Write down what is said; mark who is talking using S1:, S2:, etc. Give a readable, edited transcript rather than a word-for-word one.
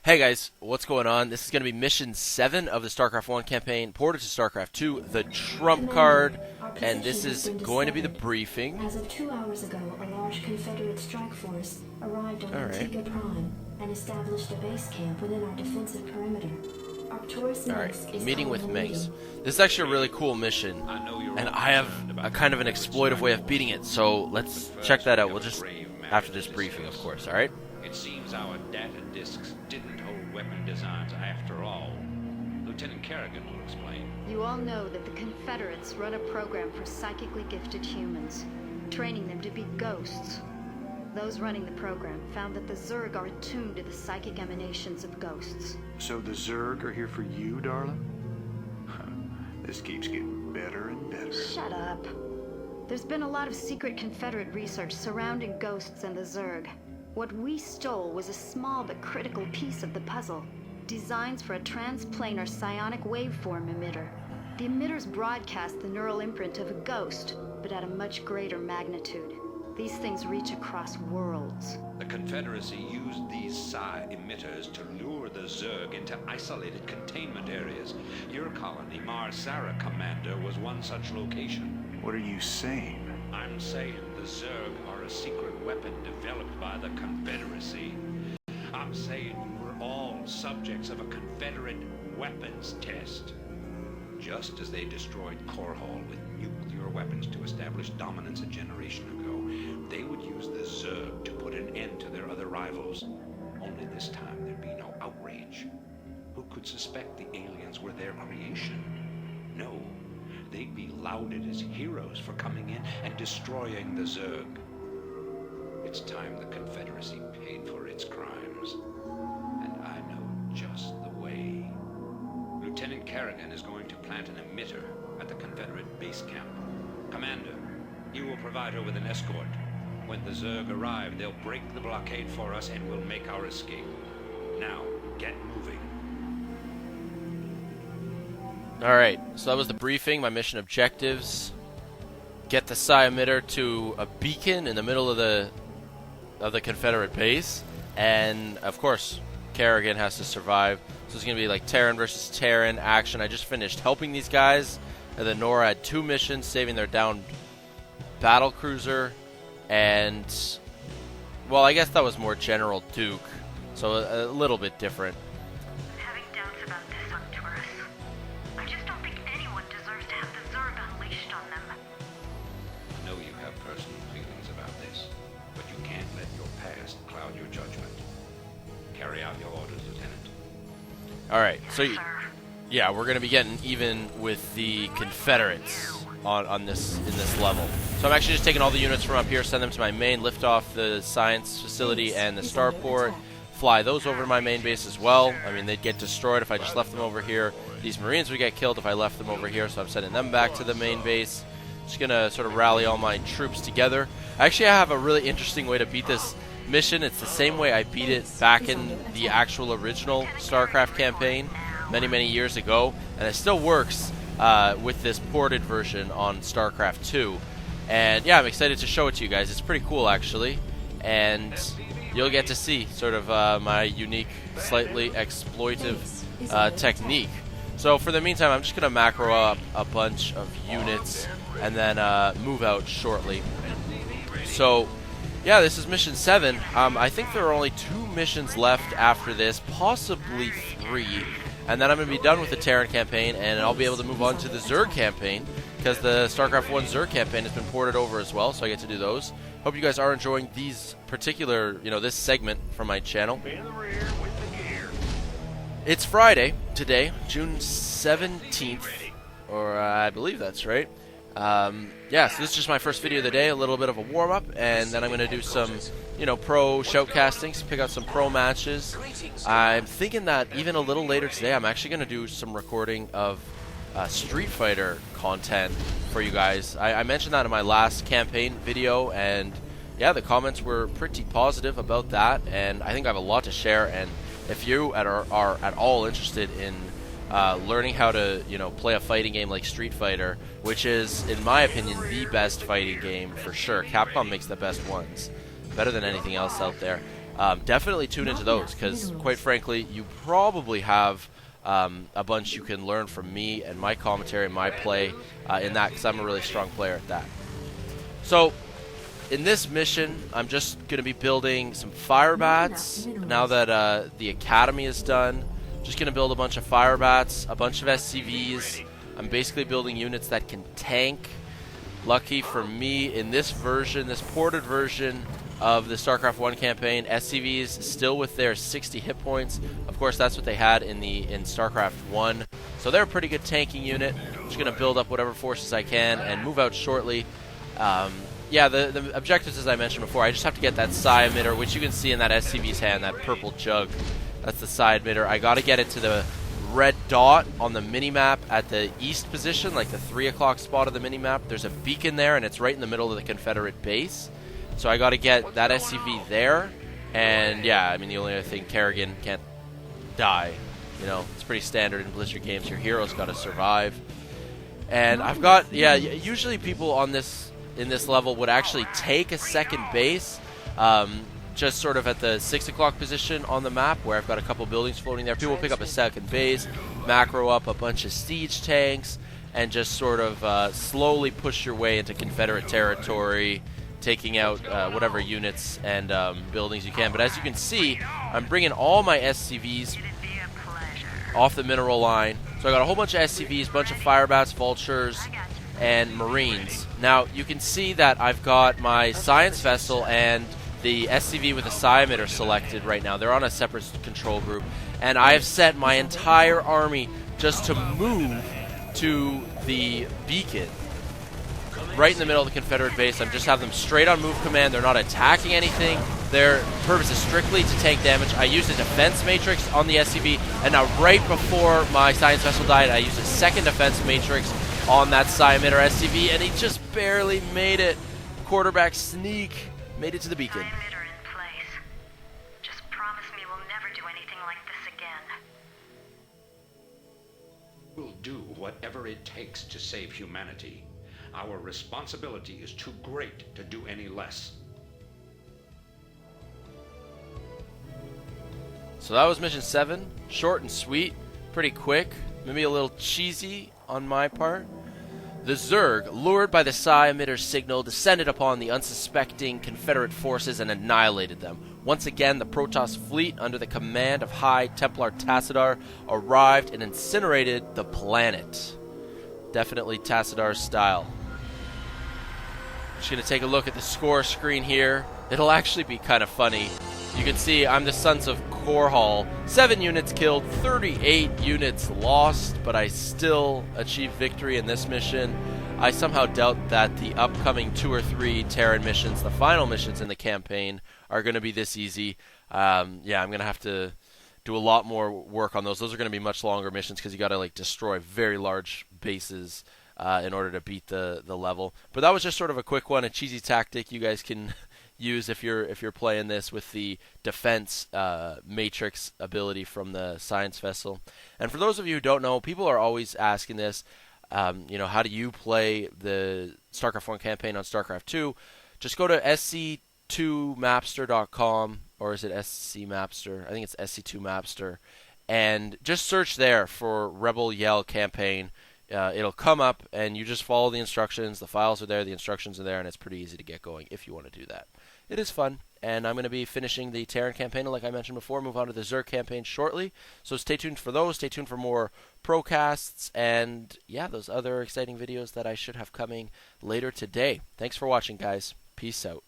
S1: Hey guys, what's going on? This is going to be Mission 7 of the StarCraft 1 campaign, ported to StarCraft 2, the trump card, and this is going to be the briefing.
S2: As of 2 hours ago, a large Confederate strike force arrived on Antigua Prime and established a base camp within our defensive perimeter.
S1: Alright, meeting with Meng's. This is actually a really cool mission, and I have a kind of an exploitive way of beating it, so let's check that out. We'll just, after this briefing, of course, alright?
S3: It seems our data disks didn't hold weapon designs after all. Lieutenant Kerrigan will explain.
S4: You all know that the Confederates run a program for psychically gifted humans, training them to be ghosts. Those running the program found that the Zerg are attuned to the psychic emanations of ghosts.
S5: So the Zerg are here for you, darling? This keeps getting better and better.
S4: Shut up. There's been a lot of secret Confederate research surrounding ghosts and the Zerg. What we stole was a small but critical piece of the puzzle. Designs for a transplanar psionic waveform emitter. The emitters broadcast the neural imprint of a ghost, but at a much greater magnitude. These things reach across worlds.
S3: The Confederacy used these psi emitters to lure the Zerg into isolated containment areas. Your colony, Mars-Sara Commander, was one such location.
S5: What are you saying?
S3: I'm saying the Zerg are a secret weapon developed by the Confederacy. I'm saying we were all subjects of a Confederate weapons test. Just as they destroyed Korhal with nuclear weapons to establish dominance a generation ago, they would use the Zerg to put an end to their other rivals. Only this time there'd be no outrage. Who could suspect the aliens were their creation? No. They'd be lauded as heroes for coming in and destroying the Zerg. It's time the Confederacy paid for its crimes. And I know just the way. Lieutenant Kerrigan is going to plant an emitter at the Confederate base camp. Commander, you will provide her with an escort. When the Zerg arrive, they'll break the blockade for us and we'll make our escape. Now, get moving.
S1: Alright, so that was the briefing, my mission objectives. Get the psi emitter to a beacon in the middle of the Confederate base. And, of course, Kerrigan has to survive. So it's going to be like Terran versus Terran action. I just finished helping these guys. And then Nora had 2 missions, saving their downed battle cruiser. And, well, I guess that was more General Duke. So a little bit different.
S6: I'm having doubts about this on Taurus. I just don't think anyone deserves to have the Zerg unleashed on them.
S3: I know you have personal feelings about this, but you can't let your past cloud your judgment. Carry out your orders, Lieutenant.
S1: Alright, so yeah, we're going to be getting even with the Confederates in this level. So I'm actually just taking all the units from up here, send them to my main, lift off the science facility and the starport, fly those over to my main base as well. I mean, they'd get destroyed if I just left them over here. These Marines would get killed if I left them over here, so I'm sending them back to the main base. Just going to sort of rally all my troops together. Actually, I have a really interesting way to beat this mission. It's the same way I beat it back in the actual original StarCraft campaign many years ago, and it still works with this ported version on StarCraft 2. And yeah, I'm excited to show it to you guys. It's pretty cool, actually, and you'll get to see sort of my unique, slightly exploitive technique. So for the meantime, I'm just going to macro up a bunch of units and then move out shortly. So yeah, this is Mission 7. I think there are only 2 missions left after this, possibly 3. And then I'm going to be done with the Terran campaign, and I'll be able to move on to the Zerg campaign, because the StarCraft 1 Zerg campaign has been ported over as well, so I get to do those. Hope you guys are enjoying these particular, this segment from my channel. It's Friday today, June 17th, or I believe that's right. Yeah, so this is just my first video of the day, a little bit of a warm-up, and then I'm going to do some, pro shoutcastings, pick out some pro matches. I'm thinking that even a little later today, I'm actually going to do some recording of Street Fighter content for you guys. I mentioned that in my last campaign video, and yeah, the comments were pretty positive about that, and I think I have a lot to share, and if you are at all interested in learning how to, play a fighting game like Street Fighter, which is, in my opinion, the best fighting game for sure. Capcom makes the best ones, better than anything else out there. definitely tune into those, because quite frankly, you probably have a bunch you can learn from me and my commentary and my play in that, because I'm a really strong player at that. So in this mission, I'm just going to be building some fire bats now that the academy is done. Just going to build a bunch of fire bats, a bunch of SCVs. I'm basically building units that can tank. Lucky for me, in this version, this ported version of the StarCraft 1 campaign, SCVs still with their 60 hit points. Of course, that's what they had in StarCraft 1. So they're a pretty good tanking unit. I'm just going to build up whatever forces I can and move out shortly. Yeah, the objectives, as I mentioned before, I just have to get that psi emitter, which you can see in that SCV's hand, that purple jug. That's the psi emitter. I got to get it to the red dot on the minimap at the east position, like the 3 o'clock spot of the minimap. There's a beacon there, and it's right in the middle of the Confederate base. So I got to get that SCV there. And yeah, I mean, the only other thing, Kerrigan can't die. You know, it's pretty standard in Blizzard games. Your hero's got to survive. And I've got, yeah, usually people on this in this level would actually take a second base, just sort of at the 6 o'clock position on the map, where I've got a couple buildings floating there. People pick up a second base, macro up a bunch of siege tanks, and just sort of slowly push your way into Confederate territory, taking out whatever units and buildings you can. But as you can see, I'm bringing all my SCVs off the mineral line. So I got a whole bunch of SCVs, bunch of firebats, vultures, and marines. Now you can see that I've got my science vessel and the SCV with the psi emitter selected right now. They're on a separate control group, and I have set my entire army just to move to the beacon right in the middle of the Confederate base. I'm just have them straight on move command. They're not attacking anything. Their purpose is strictly to take damage. I used a defense matrix on the SCV, and now right before my science vessel died, I used a second defense matrix on that psi emitter SCV, and he just barely made it. Quarterback sneak made it to the beacon.
S6: Emitter in place. Just promise me we'll never do anything like this again.
S3: We'll do whatever it takes to save humanity. Our responsibility is too great to do any less.
S1: So that was mission 7. Short and sweet, pretty quick, maybe a little cheesy on my part. The Zerg, lured by the psi emitter's signal, descended upon the unsuspecting Confederate forces and annihilated them. Once again, the Protoss fleet, under the command of High Templar Tassadar, arrived and incinerated the planet. Definitely Tassadar's style. Just going to take a look at the score screen here. It'll actually be kind of funny. You can see I'm the Sons of Korhal. 7 units killed, 38 units lost, but I still achieved victory in this mission. I somehow doubt that the upcoming 2 or 3 Terran missions, the final missions in the campaign, are going to be this easy. Yeah, I'm going to have to do a lot more work on those. Those are going to be much longer missions because you got to like destroy very large bases in order to beat the level. But that was just sort of a quick one, a cheesy tactic you guys can use if you're playing this with the defense matrix ability from the science vessel. And for those of you who don't know, people are always asking this, you know, how do you play the StarCraft 1 campaign on StarCraft 2? Just go to sc2mapster.com, or is it SC Mapster? I think it's SC2 Mapster, and just search there for Rebel Yell campaign. It'll come up, and you just follow the instructions. The files are there, the instructions are there, and it's pretty easy to get going if you want to do that. It is fun, and I'm going to be finishing the Terran campaign, and like I mentioned before, move on to the Zerg campaign shortly. So stay tuned for those. Stay tuned for more procasts, and yeah, those other exciting videos that I should have coming later today. Thanks for watching, guys. Peace out.